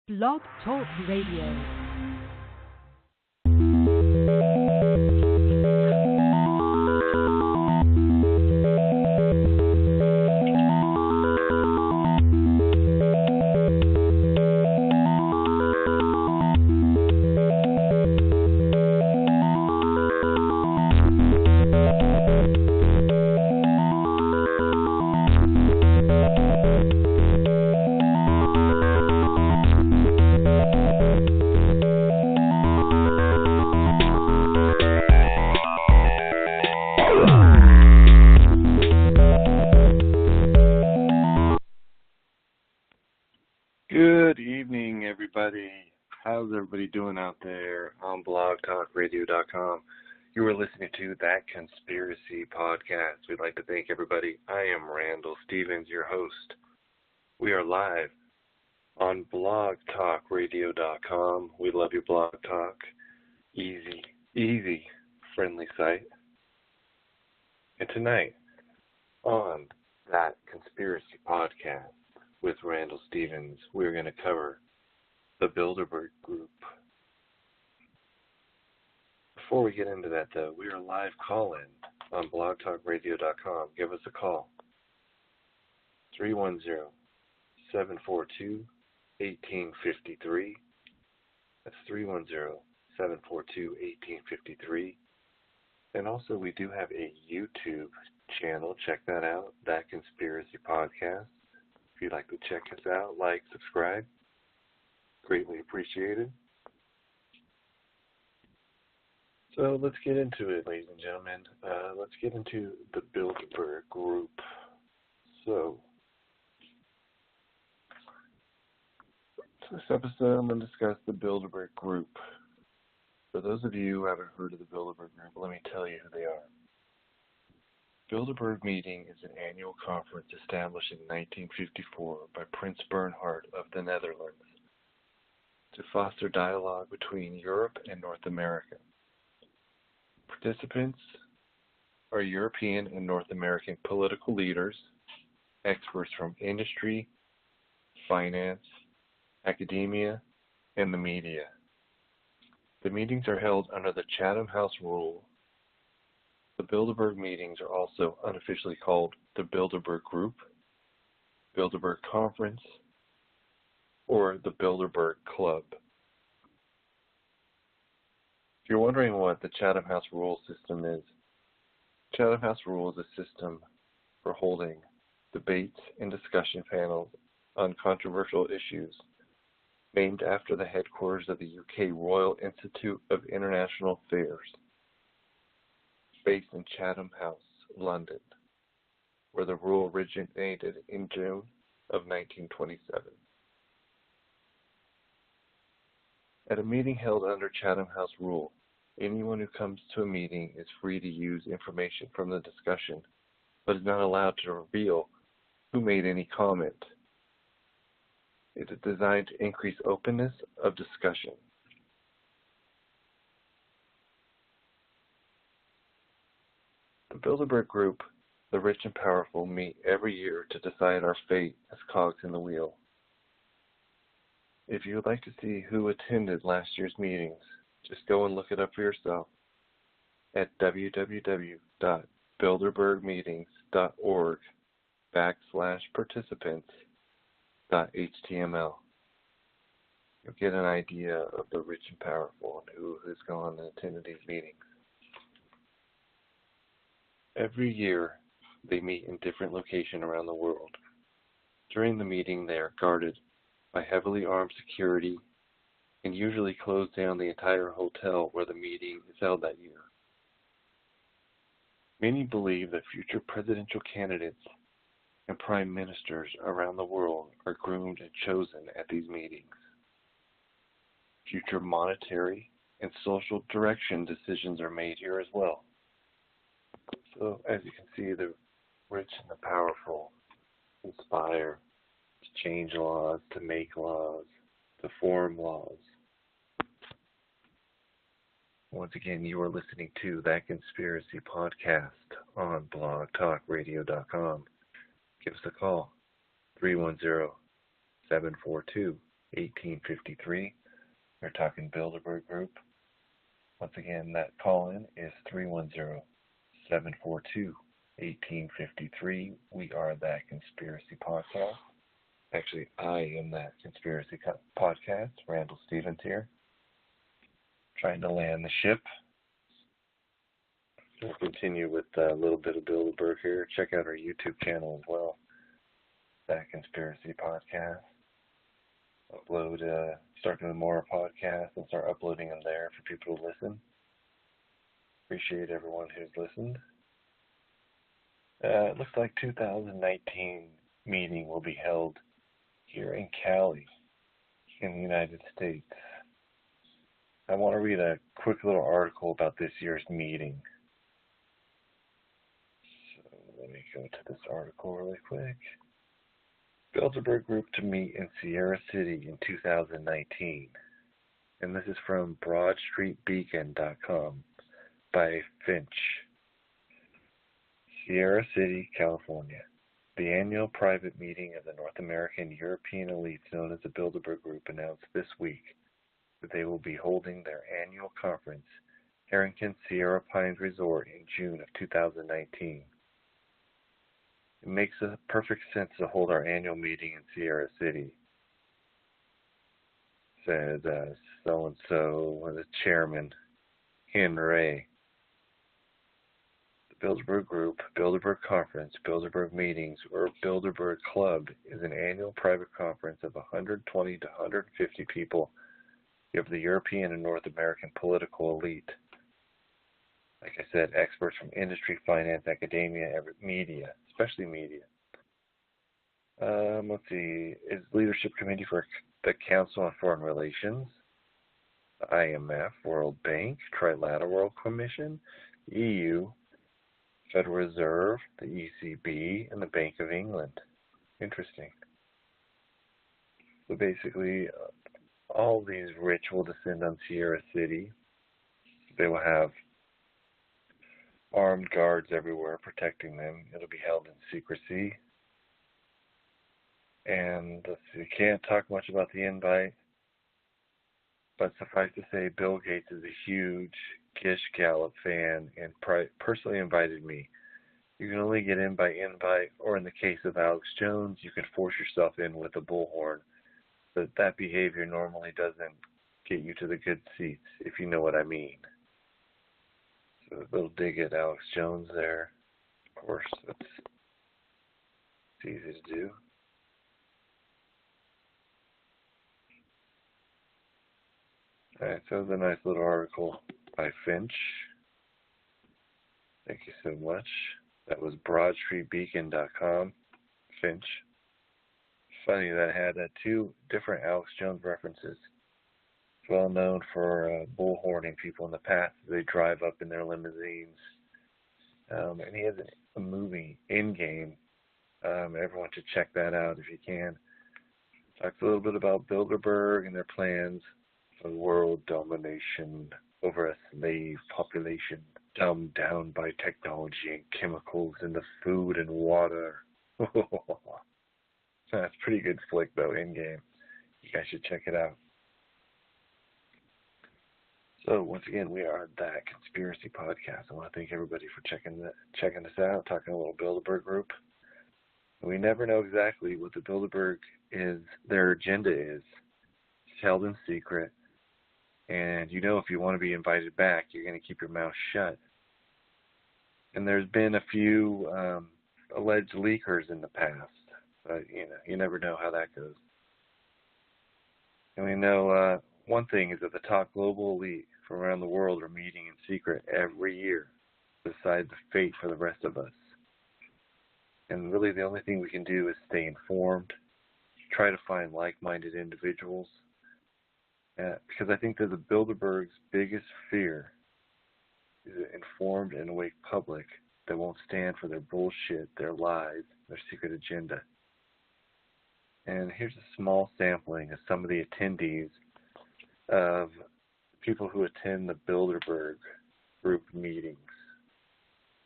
Blog Talk Radio. How's everybody doing out there on blogtalkradio.com? You are listening to That Conspiracy Podcast. We'd like to thank everybody. I am Randall Stevens, your host. We are live on blogtalkradio.com. We love your blog talk. Easy, friendly site. And tonight on That Conspiracy Podcast with Randall Stevens, we're going to cover the Bilderberg Group. Before we get into that, though, we are live call-in on blogtalkradio.com. Give us a call. 310-742-1853. That's 310-742-1853. And also, we do have a YouTube channel. Check that out, That Conspiracy Podcast. If you'd like to check us out, like, subscribe. Greatly appreciated. So let's get into it, ladies and gentlemen. Let's get into the Bilderberg Group. So, this episode I'm going to discuss the Bilderberg Group. For those of you who haven't heard of the Bilderberg Group, let me tell you who they are. Bilderberg Meeting is an annual conference established in 1954 by Prince Bernhard of the Netherlands to foster dialogue between Europe and North America. Participants are European and North American political leaders, experts from industry, finance, academia, and the media. The meetings are held under the Chatham House rule. The Bilderberg meetings are also unofficially called the Bilderberg Group, Bilderberg Conference, or the Bilderberg Club. If you're wondering what the Chatham House Rule system is, Chatham House Rule is a system for holding debates and discussion panels on controversial issues named after the headquarters of the UK Royal Institute of International Affairs, based in Chatham House, London, where the rule originated in June of 1927. At a meeting held under Chatham House rule, anyone who comes to a meeting is free to use information from the discussion, but is not allowed to reveal who made any comment. It is designed to increase openness of discussion. The Bilderberg Group, the rich and powerful, meet every year to decide our fate as cogs in the wheel. If you would like to see who attended last year's meetings, just go and look it up for yourself at www.bilderbergmeetings.org/participants.html. You'll get an idea of the rich and powerful and who has gone and attended these meetings. Every year, they meet in different locations around the world. During the meeting, they are guarded by heavily armed security and usually close down the entire hotel where the meeting is held that year. Many believe that future presidential candidates and prime ministers around the world are groomed and chosen at these meetings. Future monetary and social direction decisions are made here as well. So, as you can see, the rich and the powerful conspire to change laws, to make laws, to form laws. Once again, you are listening to That Conspiracy Podcast on blogtalkradio.com. Give us a call, 310-742-1853. 1853. We're talking Bilderberg Group. Once again, that call-in is 310-742-1853. We are That Conspiracy Podcast. Actually, I am That Conspiracy Podcast. Randall Stevens here. Trying to land the ship. We'll continue with a little bit of Bilderberg here. Check out our YouTube channel as well. That Conspiracy Podcast. Start doing more podcasts and start uploading them there for people to listen. Appreciate everyone who's listened. It looks like 2019 meeting will be held here in Cali, in the United States. I want to read a quick little article about this year's meeting. So let me go to this article really quick. Bilderberg Group to meet in Sierra City in 2019. And this is from BroadStreetBeacon.com by Finch. Sierra City, California. The annual private meeting of the North American European elites known as the Bilderberg Group announced this week that they will be holding their annual conference, Harrington Sierra Pines Resort, in June of 2019. It makes a perfect sense to hold our annual meeting in Sierra City, said so-and-so, the chairman, Henry. The Bilderberg Group, Bilderberg Conference, Bilderberg Meetings, or Bilderberg Club is an annual private conference of 120 to 150 people of the European and North American political elite. Like I said, experts from industry, finance, academia, media, especially media. Let's see, is Leadership Committee for the Council on Foreign Relations, the IMF, World Bank, Trilateral Commission, EU, Federal Reserve, the ECB, and the Bank of England. Interesting. So basically, all these rich will descend on Sierra City. They will have armed guards everywhere protecting them. It'll be held in secrecy. And let's see, can't talk much about the invite, but suffice to say, Bill Gates is a huge Gish Gallop fan and personally invited me. You can only get in by invite, or in the case of Alex Jones, you can force yourself in with a bullhorn. But that behavior normally doesn't get you to the good seats, if you know what I mean. So a little dig at Alex Jones there. Of course, it's easy to do. Alright, so it was a nice little article by Finch. Thank you so much. That was BroadStreetBeacon.com. Finch. Funny that had two different Alex Jones references. It's well known for bullhorning people in the past as they drive up in their limousines. And he has a movie, In-Game. Everyone should check that out if you can. Talks a little bit about Bilderberg and their plans for world domination over a slave population, dumbed down by technology and chemicals in the food and water. That's a pretty good flick, though, In-Game. You guys should check it out. So, once again, we are That Conspiracy Podcast. I want to thank everybody for checking this out, talking a little Bilderberg Group. We never know exactly what the Bilderberg their agenda is. It's held in secret. And you know if you want to be invited back, you're going to keep your mouth shut. And there's been a few alleged leakers in the past. But, you never know how that goes. And we know one thing is that the top global elite from around the world are meeting in secret every year to decide the fate for the rest of us. And really the only thing we can do is stay informed, try to find like-minded individuals. Because I think that the Bilderberg's biggest fear is an informed and awake public that won't stand for their bullshit, their lies, their secret agenda. And here's a small sampling of some of the attendees of people who attend the Bilderberg Group meetings.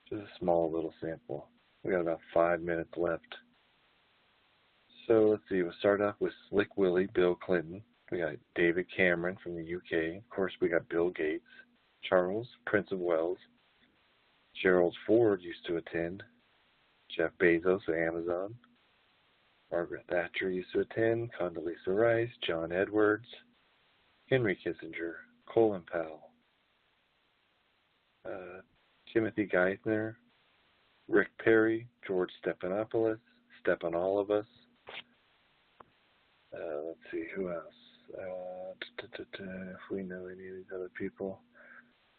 Just a small little sample. We got about 5 minutes left. So let's see, we'll start off with Slick Willie, Bill Clinton. We got David Cameron from the UK. Of course, we got Bill Gates. Charles, Prince of Wales. Gerald Ford used to attend. Jeff Bezos of Amazon. Margaret Thatcher used to attend. Condoleezza Rice. John Edwards. Henry Kissinger. Colin Powell. Timothy Geithner. Rick Perry. George Stephanopoulos. Stephanolopoulos. Let's see, who else? If we know any of these other people.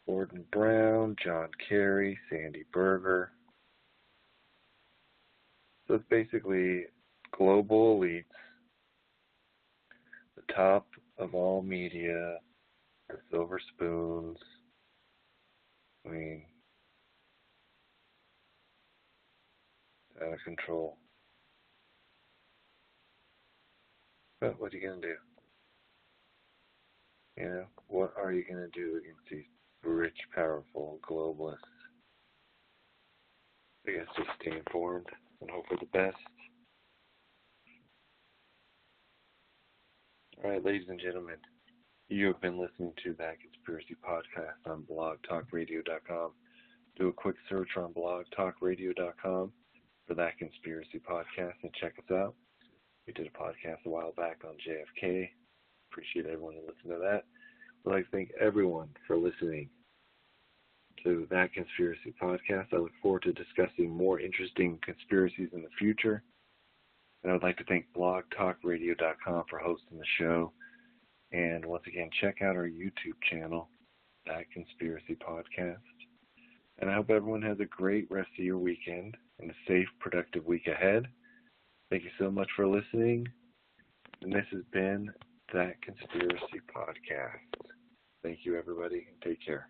Gordon Brown, John Kerry, Sandy Berger. So it's basically global elites, the top of all media, the silver spoons. I mean, out of control. But what are you going to do? You know, what are you going to do against these rich, powerful globalists? I guess just stay informed and hope for the best. All right, ladies and gentlemen, you have been listening to That Conspiracy Podcast on blogtalkradio.com. Do a quick search on blogtalkradio.com for That Conspiracy Podcast and check us out. We did a podcast a while back on JFK. Appreciate everyone who listened to that. I'd like to thank everyone for listening to That Conspiracy Podcast. I look forward to discussing more interesting conspiracies in the future. And I would like to thank blogtalkradio.com for hosting the show. And once again, check out our YouTube channel, That Conspiracy Podcast. And I hope everyone has a great rest of your weekend and a safe, productive week ahead. Thank you so much for listening. And this has been That Conspiracy Podcast. Thank you, everybody, and take care.